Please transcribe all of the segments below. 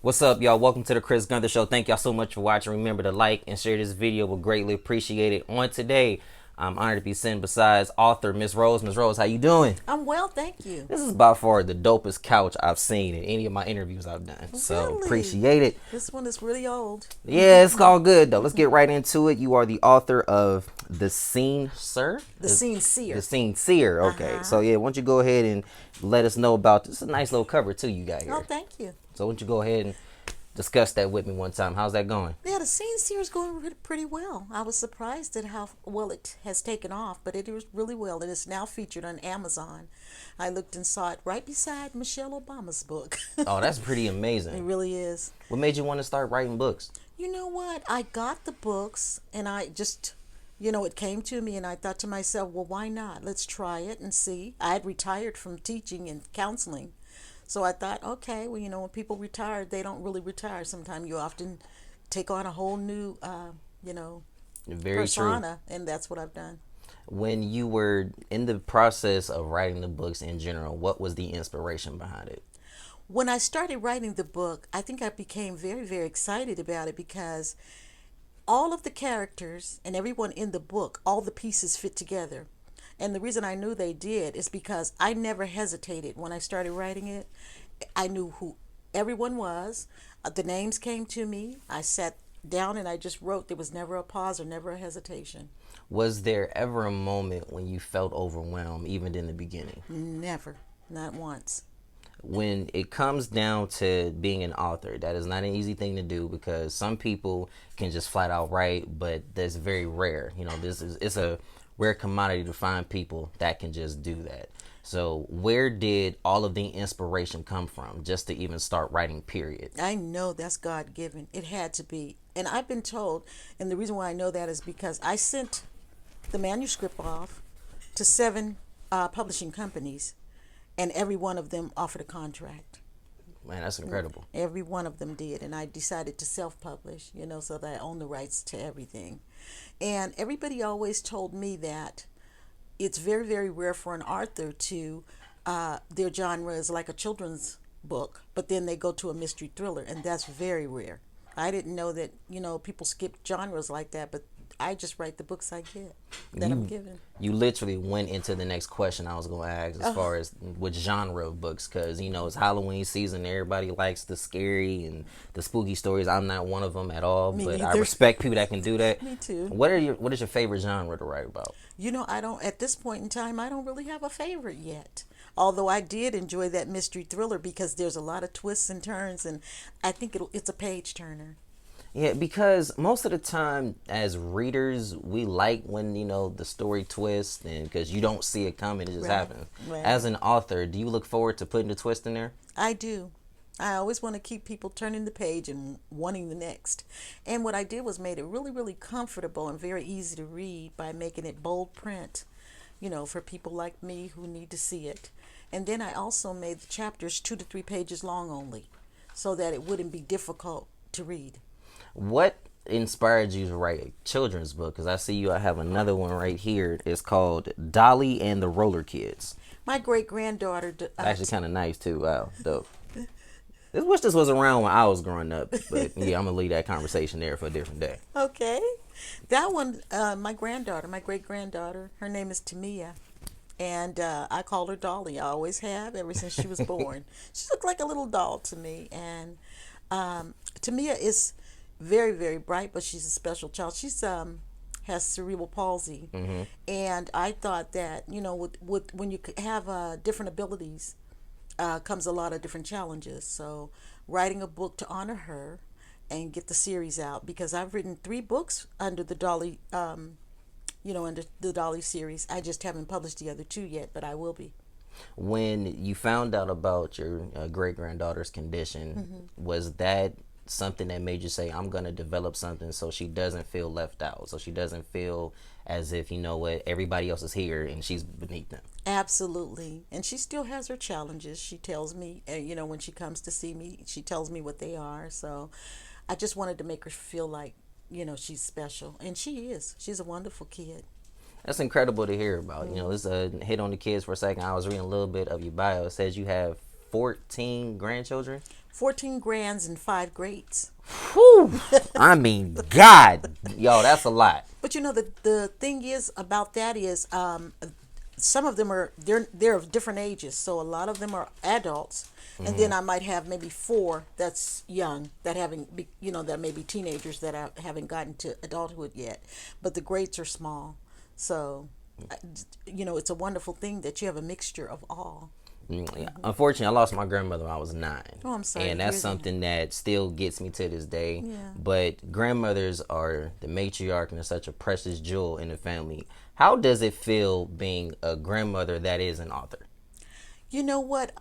What's up, y'all? Welcome to the Chris Gunther Show. Thank y'all so much for watching. Remember to like and share this video. We'll greatly appreciate it. On today, I'm honored to be sitting beside author Miss Rose. Miss Rose, how you doing? I'm well, thank you. This is by far the dopest couch I've seen in any of my interviews I've done. So Really? appreciate it. This one is really old. Yeah, it's all good though. Let's get right into it. You are the author of The Scene Sir? The Scene Seer. The Scene Seer. Okay. So yeah, why don't you go ahead and let us know about this? It's a nice little cover too you got here. Oh, thank you. So why don't you go ahead and discuss that with me one time. How's that going? Yeah, The Scene Seer is going pretty well. I was surprised at how well it has taken off, but it is really well. It is now featured on Amazon. I looked and saw it right beside Michelle Obama's book. Oh, that's pretty It amazing. really is. What made you want to start writing books? You know what? I got the books and I just, it came to me and I thought to myself, well, why not? Let's try it and see. I had retired from teaching and counseling. So I thought, okay, well, when people retire, they don't really retire. Sometimes you often take on a whole new, Very persona, and that's what I've done. true. When you were in the process of writing the books in general, what was the inspiration behind it? When I started writing the book, I think I became very, very excited about it because all of the characters and everyone in the book, all the pieces fit together. And the reason I knew they did is because I never hesitated when I started writing it. I knew who everyone was. The names came to me. I sat down and I just wrote. There was never a pause or never a hesitation. Was there ever a moment when you felt overwhelmed, even in the beginning? Never. Not once. When it comes down to being an author, that is not an easy thing to do because some people can just flat out write, but that's very rare. It's a rare commodity to find people that can just do that. So where did all of the inspiration come from just to even start writing, period? I know that's God given. It had to be. And I've been told, and the reason why I know that is because I sent the manuscript off to 7 publishing companies, and every one of them offered a contract. Man, that's incredible. Every one of them did. And I decided to self-publish, so that I own the rights to everything. And everybody always told me that it's very, very rare for an author to, their genre is like a children's book, but then they go to a mystery thriller, and that's very rare. I didn't know that, people skip genres like that, but I just write the books I get, that I'm given. You literally went into the next question I was going to ask as far as which genre of books, because, it's Halloween season. Everybody likes the scary and the spooky stories. I'm not one of them at all, Me but I neither. respect people that can do that. Me too. What is your favorite genre to write about? I don't, at this point in time, I don't really have a favorite yet. Although I did enjoy that mystery thriller because there's a lot of twists and turns, and I think it's a page turner. Yeah, because most of the time as readers, we like when, the story twists and because you don't see it coming, it just happens. Right. As an author, do you look forward to putting the twist in there? I do. I always want to keep people turning the page and wanting the next. And what I did was made it really, really comfortable and very easy to read by making it bold print, for people like me who need to see it. And then I also made the chapters 2 to 3 pages long only so that it wouldn't be difficult to read. What inspired you to write a children's book? Because I see I have another one right here. It's called Dolly and the Roller Kids. My great-granddaughter... Actually kind of nice too. Wow, dope. I wish this was around when I was growing up. But yeah, I'm going to leave that conversation there for a different day. Okay. That one, my great-granddaughter, her name is Tamia. And I call her Dolly. I always have, ever since she was born. She looked like a little doll to me. And Tamia is very, very bright, but she's a special child. She's has cerebral palsy, and I thought that with when you have different abilities, comes a lot of different challenges. So writing a book to honor her and get the series out, because I've written 3 books under the Dolly, under the Dolly series. I just haven't published the other 2 yet, but I will be. When you found out about your great-granddaughter's condition, was that something that made you say, I'm going to develop something so she doesn't feel left out, so she doesn't feel as if, everybody else is here and she's beneath them? Absolutely. And she still has her challenges. She tells me, when she comes to see me, she tells me what they are. So I just wanted to make her feel like, she's special. And she is. She's a wonderful kid. That's incredible to hear about. Let's hit on the kids for a second. I was reading a little bit of your bio. It says you have 14 grandchildren. 14 grands and 5 greats. Whew. I mean, God, yo, that's a lot. But the thing is about that is some of them they're of different ages. So a lot of them are adults, and then I might have maybe 4 that's young that that may be teenagers that haven't gotten to adulthood yet. But the greats are small. So it's a wonderful thing that you have a mixture of all. Unfortunately, I lost my grandmother when I was 9. Oh, I'm sorry. And that's something that still gets me to this day. Yeah. But grandmothers are the matriarch and they're such a precious jewel in the family. How does it feel being a grandmother that is an author? You know what?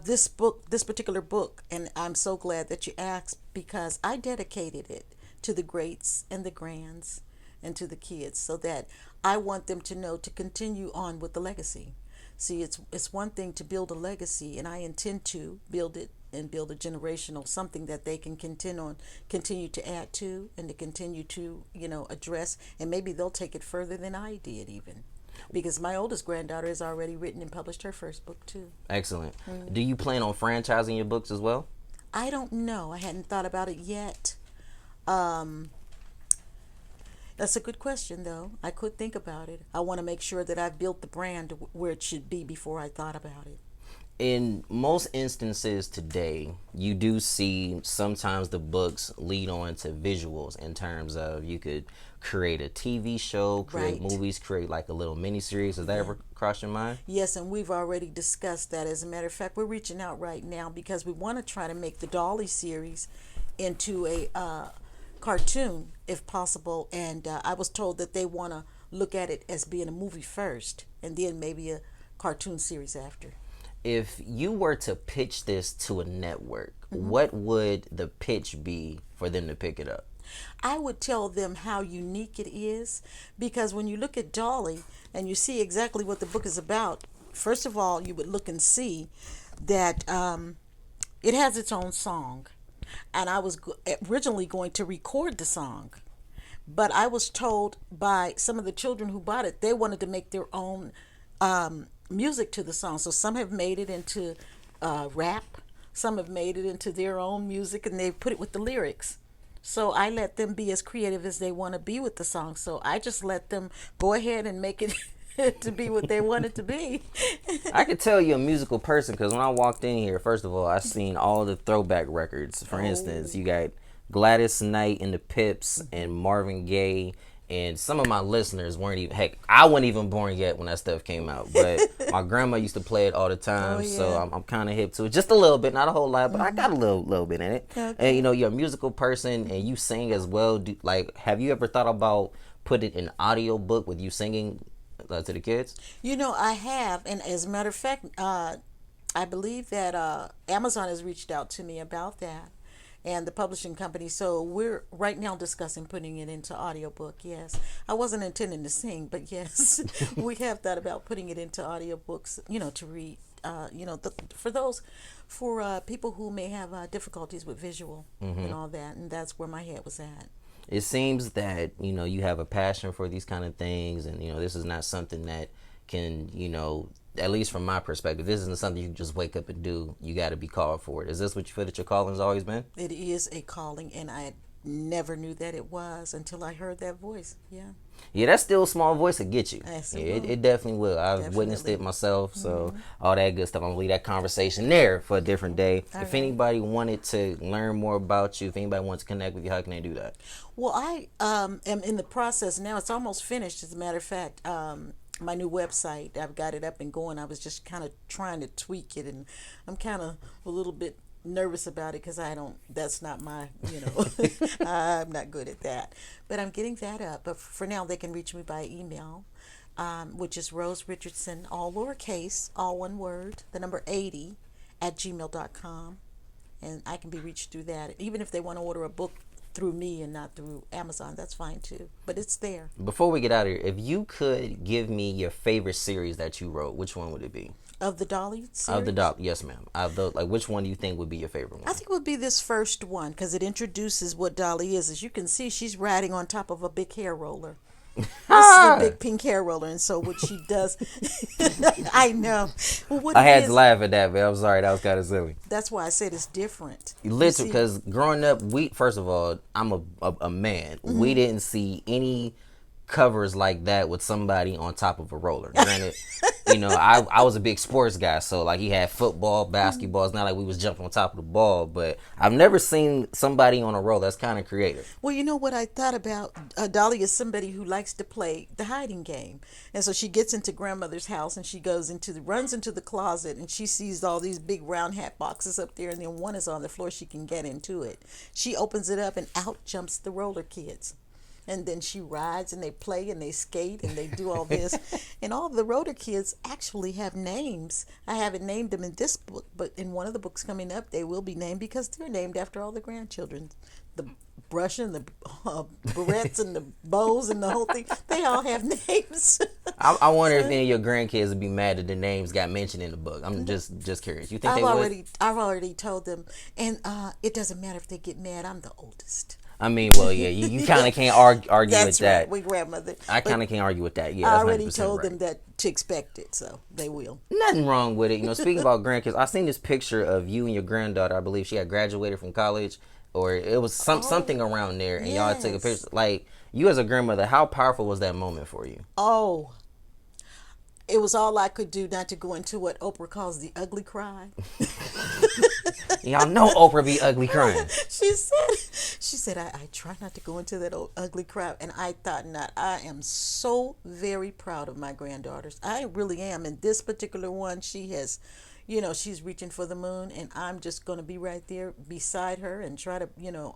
This particular book, and I'm so glad that you asked, because I dedicated it to the greats and the grands and to the kids, so that I want them to know to continue on with the legacy. See, it's one thing to build a legacy, and I intend to build it and build a generational something that they can continue to add to, and to continue to address, and maybe they'll take it further than I did even, because my oldest granddaughter has already written and published her first book too. Excellent. Do you plan on franchising your books as well? I don't know. I hadn't thought about it yet. That's a good question, though. I could think about it. I want to make sure that I've built the brand where it should be before I thought about it. In most instances today, you do see sometimes the books lead on to visuals in terms of you could create a TV show, create movies, create like a little miniseries. Has that ever crossed your mind? Yes, and we've already discussed that. As a matter of fact, we're reaching out right now because we want to try to make the Dolly series into a cartoon if possible, and I was told that they want to look at it as being a movie first and then maybe a cartoon series after. If you were to pitch this to a network, what would the pitch be for them to pick it up? I would tell them how unique it is, because when you look at Dolly and you see exactly what the book is about, first of all, you would look and see that it has its own song. And I was originally going to record the song, but I was told by some of the children who bought it, they wanted to make their own music to the song. So some have made it into rap, some have made it into their own music, and they put it with the lyrics. So I let them be as creative as they want to be with the song. So I just let them go ahead and make it to be what they want it to be. I could tell you're a musical person because when I walked in here, first of all, I seen all the throwback records. For instance, you got Gladys Knight and the Pips and Marvin Gaye, and some of my listeners weren't even, heck, I wasn't even born yet when that stuff came out, but my grandma used to play it all the time, so I'm kind of hip to it, just a little bit, not a whole lot, but I got a little bit in it. Okay. And you're a musical person and you sing as well. Have you ever thought about putting an audio book with you singing to the kids? I have, and as a matter of fact, I believe that Amazon has reached out to me about that, and the publishing company. So we're right now discussing putting it into audiobook. Yes, I wasn't intending to sing, but yes, we have thought about putting it into audiobooks. To read. For people who may have difficulties with visual and all that, and that's where my head was at. It seems that you have a passion for these kind of things, and this is not something that can at least from my perspective, this isn't something you can just wake up and do. You got to be called for it. Is this what you feel that your calling's always been? It is a calling, and I never knew that it was until I heard that voice. Yeah, that still small voice will get you. Yes, it definitely will. I've witnessed it myself, so all that good stuff. I'm gonna leave that conversation there for a different day. If anybody wanted to learn more about you, if anybody wants to connect with you, how can they do that? Well, I am in the process now. It's almost finished, as a matter of fact. My new website, I've got it up and going. I was just kind of trying to tweak it, and I'm kind of a little bit nervous about it because that's not my, I'm not good at that. But I'm getting that up. But for now, they can reach me by email, which is Rose Richardson, all lowercase, all one word, the number 80 @gmail.com. And I can be reached through that. Even if they want to order a book through me and not through Amazon, that's fine too. But it's there. Before we get out of here, if you could give me your favorite series that you wrote, which one would it be? Of the Dolly series? Of the Dolly, yes, ma'am. Which one do you think would be your favorite one? I think it would be this first one because it introduces what Dolly is. As you can see, she's riding on top of a big hair roller. This is a big pink hair roller, and so what she does, I know. Well, what I it had to is, laugh at that, but I'm sorry, that was kind of silly. that's why I said it's different. You Literally, see, because growing up, we first of all, I'm a man. We didn't see any covers like that with somebody on top of a roller. Granted, I was a big sports guy, so like he had football, basketball. It's not like we was jumping on top of the ball, but I've never seen somebody on a roller. That's kind of creative. well, you know what I thought about? Dolly is somebody who likes to play the hiding game, and so she gets into grandmother's house and she runs into the closet and she sees all these big round hat boxes up there, and then one is on the floor. She can get into it. She opens it up and out jumps the roller kids. And then she rides and they play and they skate and they do all this. And all the roller kids actually have names. I haven't named them in this book, but in one of the books coming up, they will be named because they're named after all the grandchildren. The brush and the barrettes and the bows and the whole thing. They all have names. I wonder if any of your grandkids would be mad that the names got mentioned in the book. I'm just curious. You think they would? I've already told them, and it doesn't matter if they get mad. I'm the oldest. I mean, well, yeah, you kind of can't argue with That's that. right. We grandmother. I kind of can't argue with that. Yeah, I that's already 100% told right. them that to expect it, so they will. Nothing wrong with it. Speaking about grandkids, I seen this picture of you and your granddaughter. I believe she had graduated from college, or it was something around there, and y'all took a yes. picture. Like, you as a grandmother, how powerful was that moment for you? Oh, it was all I could do not to go into what Oprah calls the ugly cry. Y'all know Oprah be ugly crying. she said, I try not to go into that old ugly crap. And I thought not. I am so very proud of my granddaughters. I really am. And this particular one, she has, she's reaching for the moon. And I'm just going to be right there beside her and try to,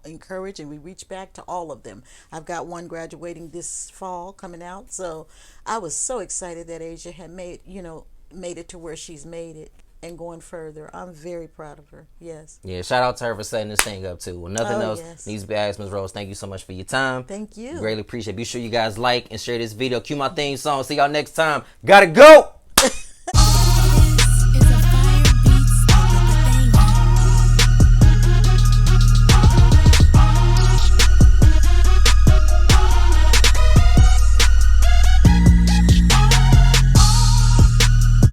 encourage. And we reach back to all of them. I've got one graduating this fall coming out. So I was so excited that Asia had made it to where she's made it. And going further, I'm very proud of her. Yes. Yeah, shout out to her for setting this thing up too. Well, nothing else yes. needs to be asked, Ms. Rose. Thank you so much for your time. Thank you. Greatly appreciate it. Be sure you guys like and share this video. Cue my theme song. See y'all next time. Gotta go!